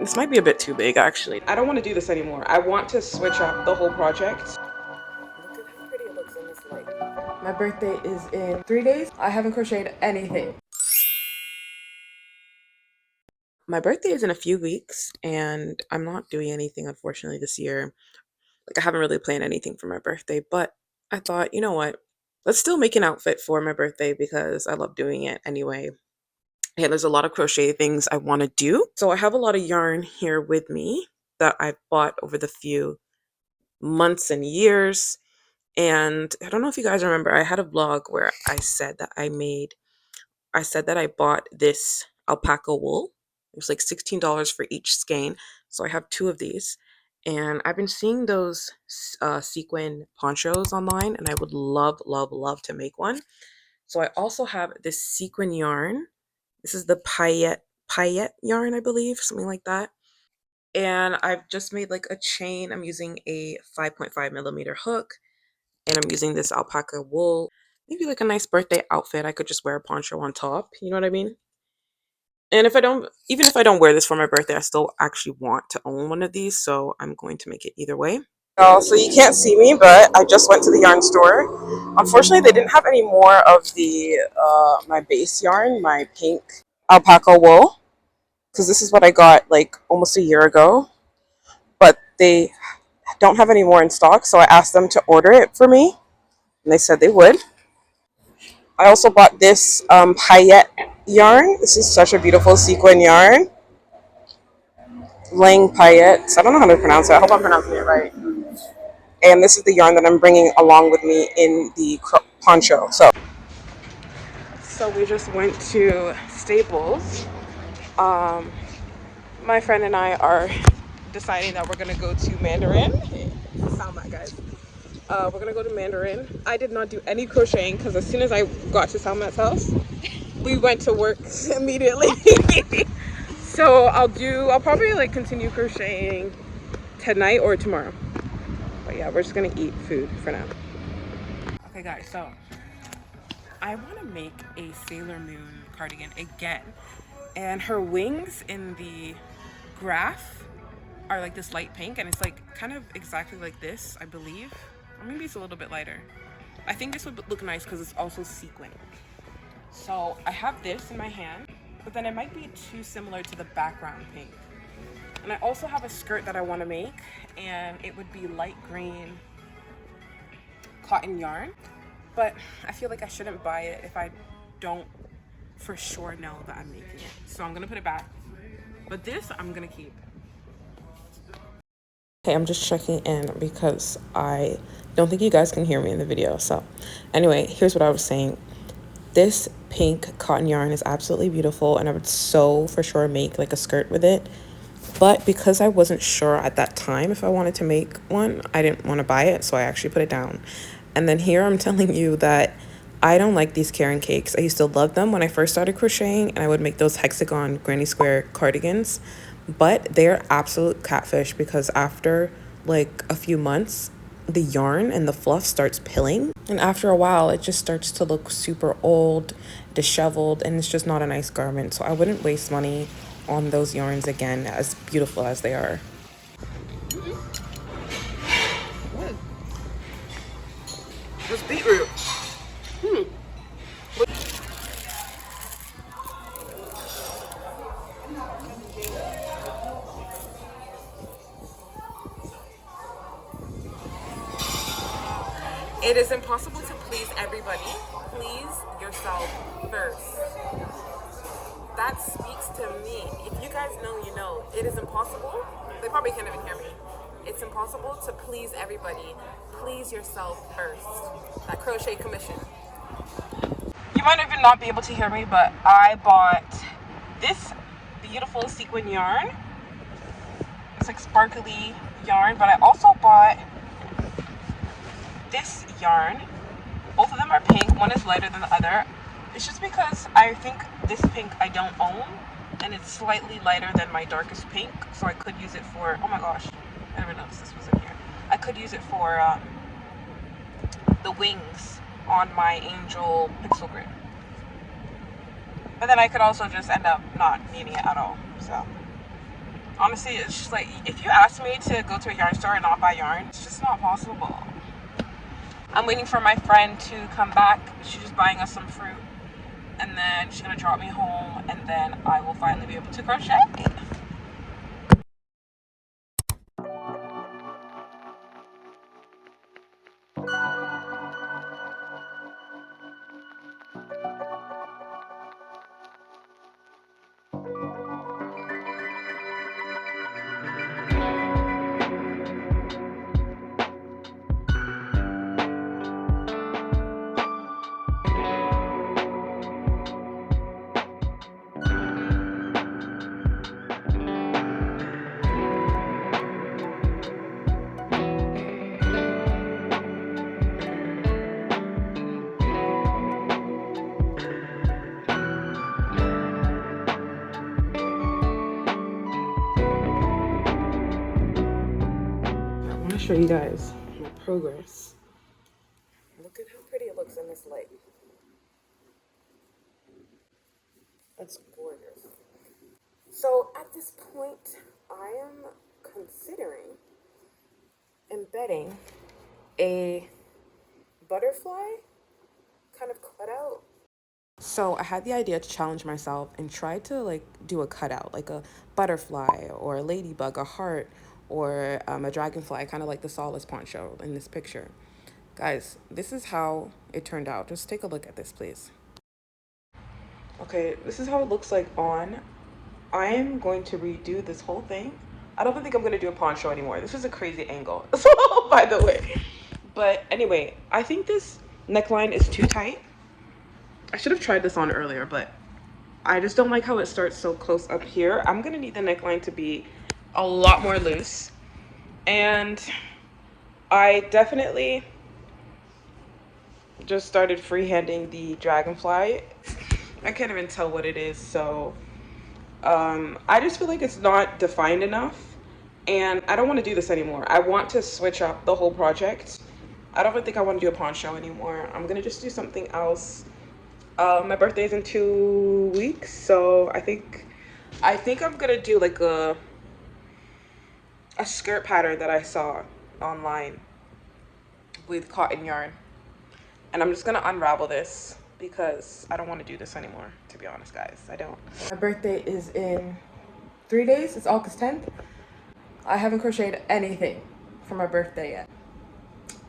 This might be a bit too big, actually. I don't want to do this anymore. I want to switch up the whole project. Look at how pretty it looks in this light. My birthday is in 3 days. I haven't crocheted anything. My birthday is in a few weeks, and I'm not doing anything, unfortunately, this year. Like, I haven't really planned anything for my birthday, but I thought, you know what? Let's still make an outfit for my birthday because I love doing it anyway. Yeah, there's a lot of crochet things I want to do. So I have a lot of yarn here with me that I've bought over the few months and years. And I don't know if you guys remember, I had a vlog where I said that I bought this alpaca wool. It was like $16 for each skein. So I have two of these. And I've been seeing those sequin ponchos online, and I would love, love, love to make one. So I also have this sequin yarn. This is the paillette yarn, I believe, something like that. And I've just made like a chain. I'm using a 5.5 millimeter hook, and I'm using this alpaca wool. Maybe like a nice birthday outfit. I could just wear a poncho on top. You know what I mean? And if I don't, even if I don't wear this for my birthday, I still actually want to own one of these. So I'm going to make it either way. Oh, so you can't see me, but I just went to the yarn store. Unfortunately, they didn't have any more of the my base yarn, my pink alpaca wool, because this is what I got like almost a year ago. But they don't have any more in stock, so I asked them to order it for me, and they said they would. I also bought this paillette yarn. This is such a beautiful sequin yarn. Lang paillettes. I don't know how to pronounce it. I hope I'm pronouncing it right. And this is the yarn that I'm bringing along with me in the poncho. So we just went to Staples. My friend and I are deciding that we're gonna go to Mandarin. Hey, sound that, guys. We're gonna go to Mandarin. I did not do any crocheting because as soon as I got to Salmat's house, we went to work immediately. So I'll probably like continue crocheting tonight or tomorrow. But yeah, we're just gonna eat food for now. Okay guys, so I want to make a Sailor Moon cardigan again. And her wings in the graph are like this light pink, and it's like kind of exactly like this, I believe. Or maybe it's a little bit lighter. I think this would look nice because it's also sequin. So I have this in my hand, but then it might be too similar to the background pink. And I also have a skirt that I want to make, and it would be light green cotton yarn. But I feel like I shouldn't buy it if I don't for sure know that I'm making it. So I'm gonna put it back. But this I'm gonna keep. Okay, I'm just checking in because I don't think you guys can hear me in the video. So anyway, here's what I was saying. This pink cotton yarn is absolutely beautiful, and I would so for sure make like a skirt with it. But because I wasn't sure at that time if I wanted to make one, I didn't want to buy it, so I actually put it down. And then here I'm telling you that I don't like these Karen cakes. I used to love them when I first started crocheting, and I would make those hexagon granny square cardigans. But they're absolute catfish because after like a few months, the yarn and the fluff starts pilling. And after a while, it just starts to look super old, disheveled, and it's just not a nice garment. So I wouldn't waste money on those yarns again, as beautiful as they are. This beetroot. It is impossible to please everybody. Please yourself first. That speaks to me. If you guys know, you know. It is impossible. They probably can't even hear me. It's impossible to please everybody. Please yourself first. That crochet commission. You might even not be able to hear me, but I bought this beautiful sequin yarn. It's like sparkly yarn, but I also bought this yarn. Both of them are pink. One is lighter than the other. It's just because I think this pink I don't own, and it's slightly lighter than my darkest pink, so I could use it for, oh my gosh, I never noticed this was in here. I could use it for the wings on my angel pixel grid. But then I could also just end up not needing it at all. So honestly, honestly, it's just like, if you ask me to go to a yarn store and not buy yarn, it's just not possible. I'm waiting for my friend to come back. She's just buying us some fruit, and then she's gonna drop me home, and then I will finally be able to crochet. I want to show you guys my progress. Look at how pretty it looks in this light. That's gorgeous. So at this point, I am considering embedding a butterfly kind of cutout. So I had the idea to challenge myself and try to like do a cutout, like a butterfly or a ladybug, a heart, or a dragonfly, kind of like the Solace poncho in this picture. Guys, this is how it turned out. Just take a look at this, please. Okay, this is how it looks like on. I am going to redo this whole thing. I don't think I'm going to do a poncho anymore. This is a crazy angle, by the way. But anyway, I think this neckline is too tight. I should have tried this on earlier, but I just don't like how it starts so close up here. I'm going to need the neckline to be a lot more loose. And I definitely just started freehanding the dragonfly. I can't even tell what it is, so I just feel like it's not defined enough, and I don't want to do this anymore. I want to switch up the whole project. I don't think I want to do a poncho anymore. I'm gonna just do something else. My birthday is in 2 weeks, so I think I'm gonna do like a skirt pattern that I saw online with cotton yarn, and I'm just gonna unravel this because I don't want to do this anymore, to be honest, guys. I don't. My birthday is in 3 days. It's August 10th. I haven't crocheted anything for my birthday yet.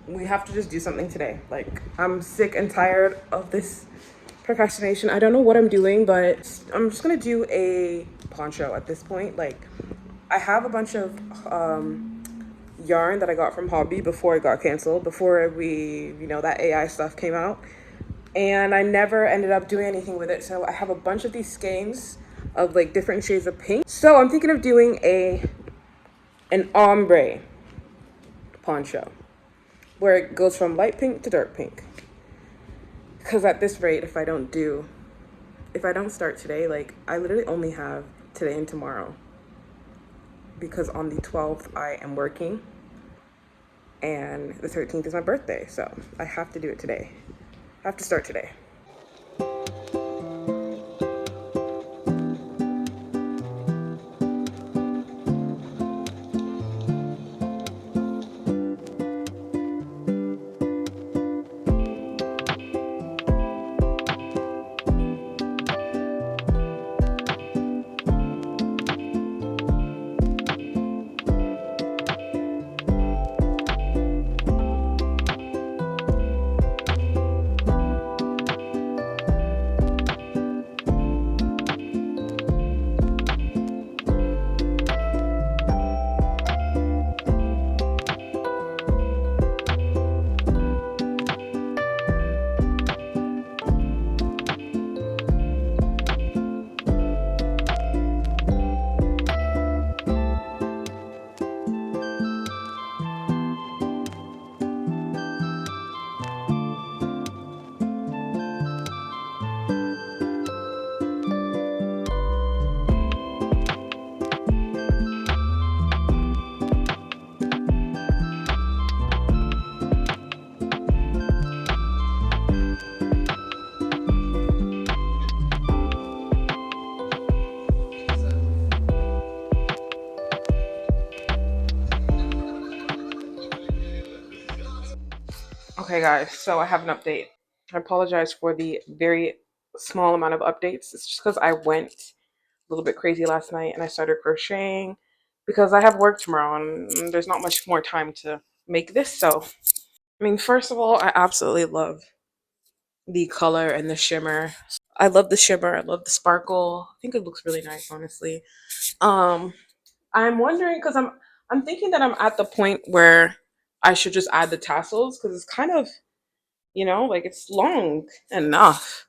We have to just do something today. Like, I'm sick and tired of this procrastination. I don't know what I'm doing, but I'm just gonna do a poncho at this point. Like, I have a bunch of yarn that I got from Hobby before it got canceled, before that AI stuff came out. And I never ended up doing anything with it. So I have a bunch of these skeins of like different shades of pink. So I'm thinking of doing an ombre poncho where it goes from light pink to dark pink. Because at this rate, if I don't start today, like I literally only have today and tomorrow. Because on the 12th I am working and the 13th is my birthday. So I have to do it today. I have to start today. Okay, guys, so I have an update. I apologize for the very small amount of updates. It's just because I went a little bit crazy last night and I started crocheting because I have work tomorrow and there's not much more time to make this. So, I mean, first of all, I absolutely love the color and the shimmer. I love the shimmer. I love the sparkle. I think it looks really nice, honestly. Um, I'm wondering because I'm thinking that I'm at the point where I should just add the tassels because it's kind of, like it's long enough.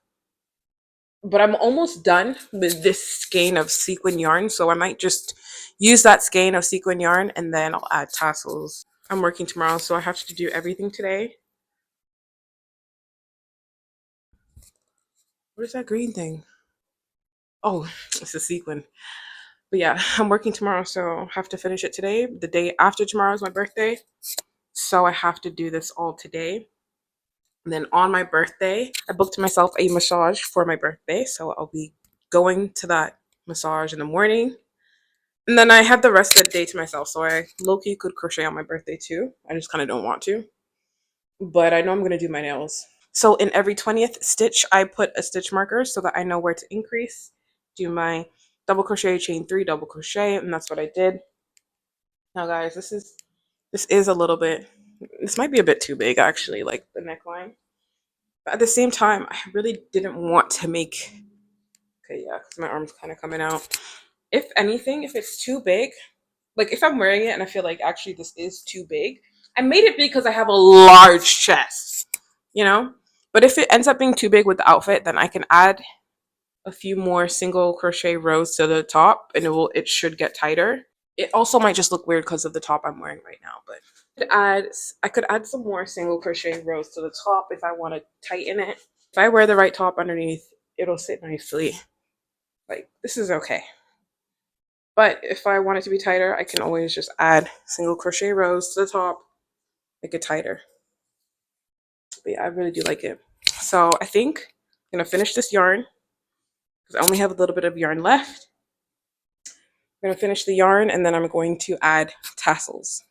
But I'm almost done with this skein of sequin yarn, so I might just use that skein of sequin yarn and then I'll add tassels. I'm working tomorrow, so I have to do everything today. What is that green thing? Oh, it's a sequin. But yeah, I'm working tomorrow, so I have to finish it today. The day after tomorrow is my birthday, so I have to do this all today. And then on my birthday, I booked myself a massage for my birthday, so I'll be going to that massage in the morning. And then I have the rest of the day to myself, so I low-key could crochet on my birthday too. I just kind of don't want to, but I know I'm going to do my nails. So in every 20th stitch, I put a stitch marker so that I know where to increase. Do my double crochet, chain 3, double crochet, and that's what I did. Now guys, this is a little bit, this might be a bit too big actually, like the neckline. But at the same time, I really didn't want to make, okay, yeah, because my arm's kind of coming out. If anything, if it's too big, like if I'm wearing it and I feel like actually this is too big, I made it because I have a large chest, you know? But if it ends up being too big with the outfit, then I can add a few more single crochet rows to the top and it should get tighter. It also might just look weird because of the top I'm wearing right now, but I could add some more single crochet rows to the top if I want to tighten it. If I wear the right top underneath, it'll sit nicely. Like this is okay. But if I want it to be tighter, I can always just add single crochet rows to the top, make it tighter. But yeah, I really do like it. So I think I'm gonna finish this yarn because I only have a little bit of yarn left. I'm gonna finish the yarn and then I'm going to add tassels.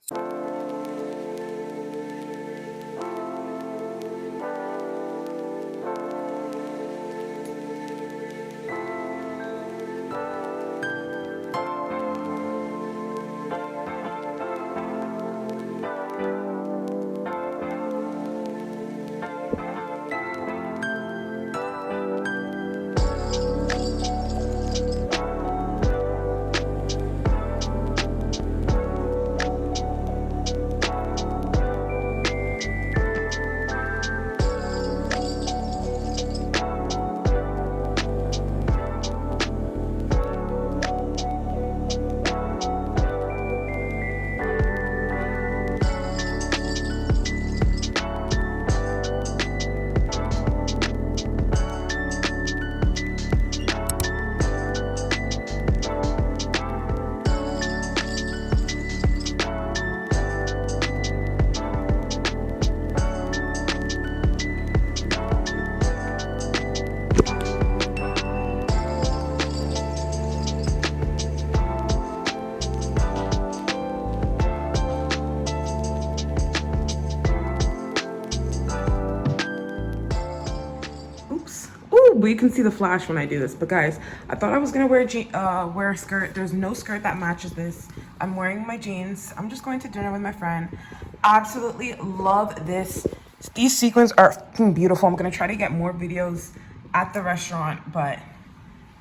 Oops. Ooh, but you can see the flash when I do this. But guys, I thought I was gonna wear a skirt. There's no skirt that matches this. I'm wearing my jeans. I'm just going to dinner with my friend. Absolutely love this. These sequins are fucking beautiful. I'm gonna try to get more videos at the restaurant, but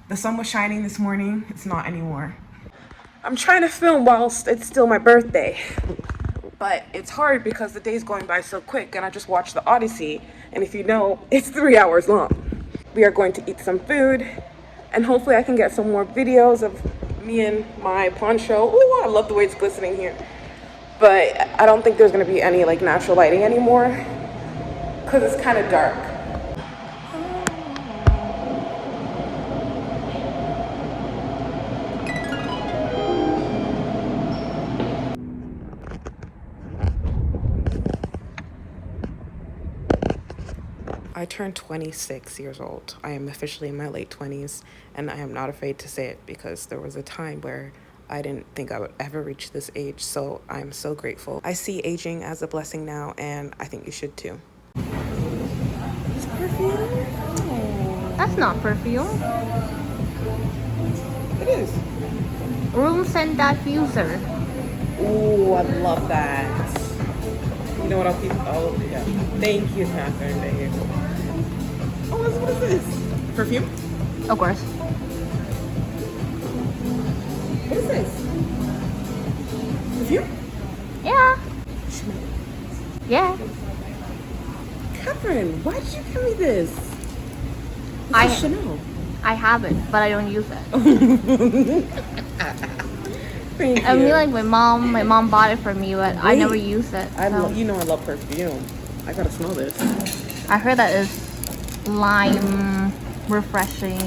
the sun was shining this morning. It's not anymore. I'm trying to film whilst it's still my birthday. But it's hard because the day's going by so quick and I just watched the Odyssey. And if you know, it's 3 hours long. We are going to eat some food and hopefully I can get some more videos of me and my poncho. Oh, I love the way it's glistening here. But I don't think there's gonna be any like natural lighting anymore because it's kind of dark. I turned 26 years old. I am officially in my late 20s, and I am not afraid to say it because there was a time where I didn't think I would ever reach this age, so I'm so grateful. I see aging as a blessing now, and I think you should too. perfume? Oh. That's not perfume. It is. Room scent diffuser. Ooh, I love that. You know what? I'll keep. Oh, yeah. Thank you, Catherine. Thank you. Oh, what is this? Perfume? Of course. What is this? Perfume? Yeah. Yeah. Catherine, why did you give me this? I This is Chanel. I have it, but I don't use it. Thank you. I mean, like my mom bought it for me, but I never Wait. used it. I So. you know I love perfume. I gotta smell this. I heard that is lime, refreshing.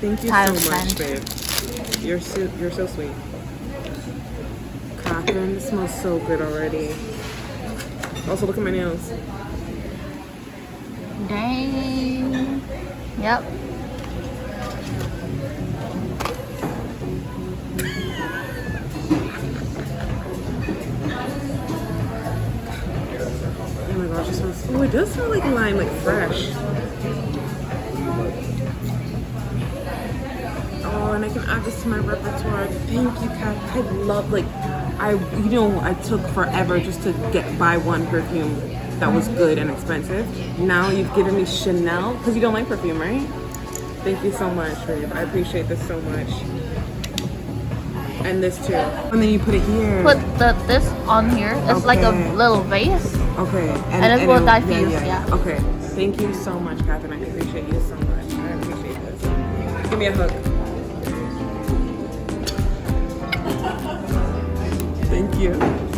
Thank you Tile so much, scent. babe. You're so sweet. Catherine, this smells so good already. Also, look at my nails. Dang. Yep. Oh my gosh, it smells. Oh, it does smell like lime, like fresh. Oh, and I can add this to my repertoire. Thank you, Kat. I love I took forever just to buy one perfume that was good and expensive. Now you've given me Chanel because you don't like perfume, right? Thank you so much, babe. I appreciate this so much. And this too. And then you put it here. Put this on here. It's like a little vase. Okay. And it will diffuse, yeah. Okay. Thank you so much, Catherine. I appreciate you so much. I appreciate this. Give me a hug. Thank you.